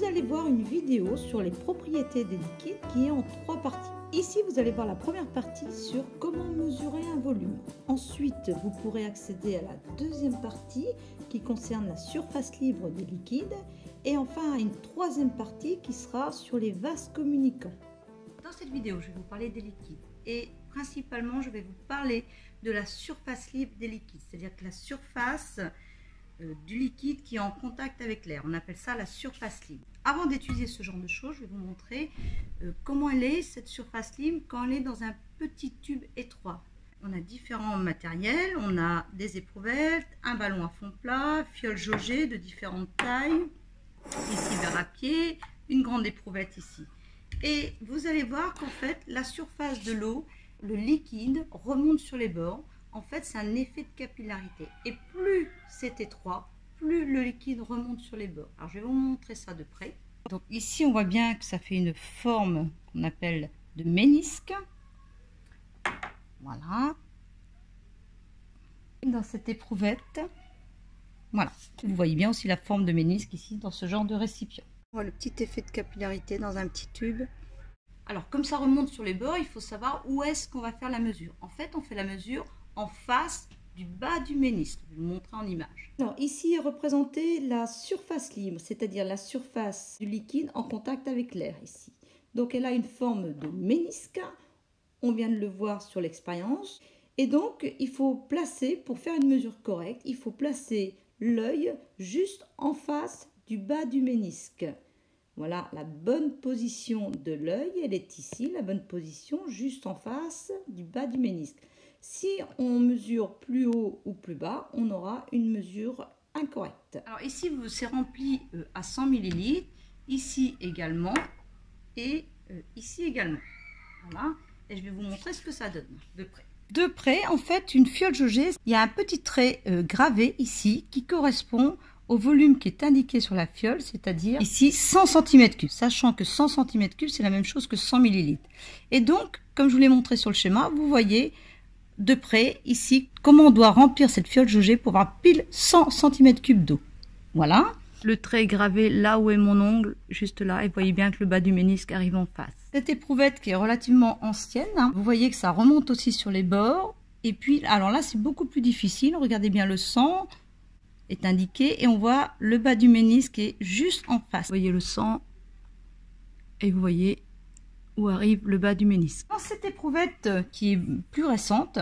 allez voir une vidéo sur les propriétés des liquides qui est en 3 parties. Ici, vous allez voir la première partie sur comment mesurer un volume. Ensuite, vous pourrez accéder à la deuxième partie qui concerne la surface libre des liquides. Et enfin, à une troisième partie qui sera sur les vases communicants. Dans cette vidéo, je vais vous parler des liquides. Et principalement, je vais vous parler de la surface libre des liquides. C'est-à-dire que la surface du liquide qui est en contact avec l'air. On appelle ça la surface libre. Avant d'étudier ce genre de choses, je vais vous montrer comment elle est, cette surface libre, quand elle est dans un petit tube étroit. On a différents matériels, on a des éprouvettes, un ballon à fond plat, fiole jaugée de différentes tailles, ici verre à pied, une grande éprouvette ici. Et vous allez voir qu'en fait, la surface de l'eau, le liquide remonte sur les bords. En fait, c'est un effet de capillarité. Et plus c'est étroit, plus le liquide remonte sur les bords. Alors, je vais vous montrer ça de près. Donc ici, on voit bien que ça fait une forme qu'on appelle de ménisque. Voilà. Dans cette éprouvette, voilà. Vous voyez bien aussi la forme de ménisque ici, dans ce genre de récipient. On voit le petit effet de capillarité dans un petit tube. Alors, comme ça remonte sur les bords, il faut savoir où est-ce qu'on va faire la mesure. En fait, on fait la mesure en face du bas du ménisque. Je vais vous montrer en image. Alors ici est représentée la surface libre, c'est-à-dire la surface du liquide en contact avec l'air ici. Donc elle a une forme de ménisque, on vient de le voir sur l'expérience. Et donc il faut placer, pour faire une mesure correcte, il faut placer l'œil juste en face du bas du ménisque. Voilà la bonne position de l'œil, elle est ici, la bonne position juste en face du bas du ménisque. Si on mesure plus haut ou plus bas, on aura une mesure incorrecte. Alors ici, c'est rempli à 100 ml, ici également et ici également. Voilà, et je vais vous montrer ce que ça donne de près. De près, en fait, une fiole jaugée, il y a un petit trait gravé ici qui correspond au volume qui est indiqué sur la fiole, c'est-à-dire ici 100 cm3, sachant que 100 cm3, c'est la même chose que 100 ml. Et donc, comme je vous l'ai montré sur le schéma, vous voyez de près ici comment on doit remplir cette fiole jaugée pour avoir pile 100 cm3 d'eau. Voilà. Le trait est gravé là où est mon ongle, juste là, et vous voyez bien que le bas du ménisque arrive en face. Cette éprouvette qui est relativement ancienne, hein, vous voyez que ça remonte aussi sur les bords. Et puis, alors là, c'est beaucoup plus difficile. Regardez bien, le sang est indiqué et on voit le bas du ménisque qui est juste en face. Vous voyez le sang et vous voyez où arrive le bas du ménisque. Dans cette éprouvette qui est plus récente,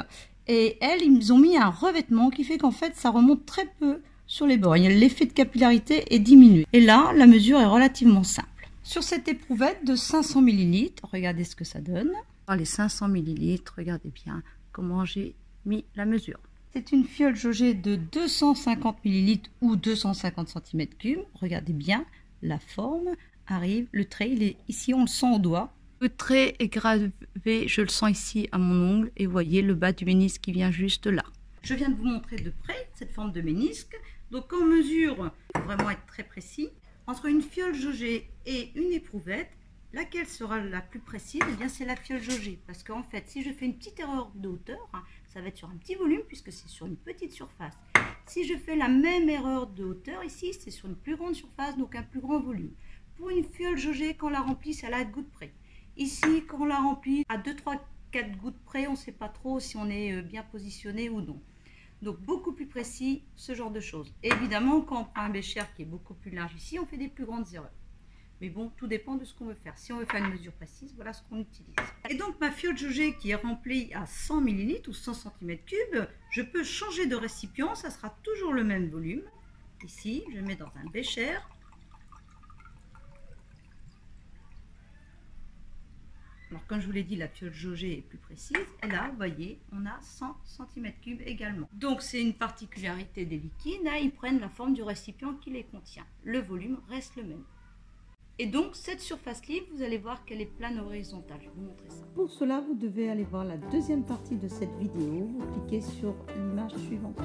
et elle, ils ont mis un revêtement qui fait qu'en fait, ça remonte très peu sur les bords. L'effet de capillarité est diminué. Et là, la mesure est relativement simple. Sur cette éprouvette de 500 ml, regardez ce que ça donne. Les 500 ml, regardez bien comment j'ai mis la mesure. C'est une fiole jaugée de 250 ml ou 250 cm3. Regardez bien, la forme arrive. Le trait, il est ici, on le sent au doigt. Le trait est gravé, je le sens ici à mon ongle. Et vous voyez le bas du ménisque qui vient juste là. Je viens de vous montrer de près cette forme de ménisque. Donc en mesure, il faut vraiment être très précis. Entre une fiole jaugée et une éprouvette, laquelle sera la plus précise? Eh bien, c'est la fiole jaugée. Parce qu'en fait, si je fais une petite erreur de hauteur, ça va être sur un petit volume puisque c'est sur une petite surface. Si je fais la même erreur de hauteur ici, c'est sur une plus grande surface, donc un plus grand volume. Pour une fiole jaugée, quand on la remplit, c'est à la goutte près. Ici, quand on la remplit à 2, 3, 4 gouttes près, on ne sait pas trop si on est bien positionné ou non. Donc, beaucoup plus précis, ce genre de choses. Et évidemment, quand on prend un bécher qui est beaucoup plus large ici, on fait des plus grandes erreurs. Mais bon, tout dépend de ce qu'on veut faire. Si on veut faire une mesure précise, voilà ce qu'on utilise. Et donc, ma fiole jaugée qui est remplie à 100 ml ou 100 cm3, je peux changer de récipient. Ça sera toujours le même volume. Ici, je mets dans un bécher. Alors, comme je vous l'ai dit, la fiole jaugée est plus précise. Et là, vous voyez, on a 100 cm3 également. Donc, c'est une particularité des liquides. Là, ils prennent la forme du récipient qui les contient. Le volume reste le même. Et donc, cette surface libre, vous allez voir qu'elle est plane horizontale. Je vais vous montrer ça. Pour cela, vous devez aller voir la deuxième partie de cette vidéo. Vous cliquez sur l'image suivante.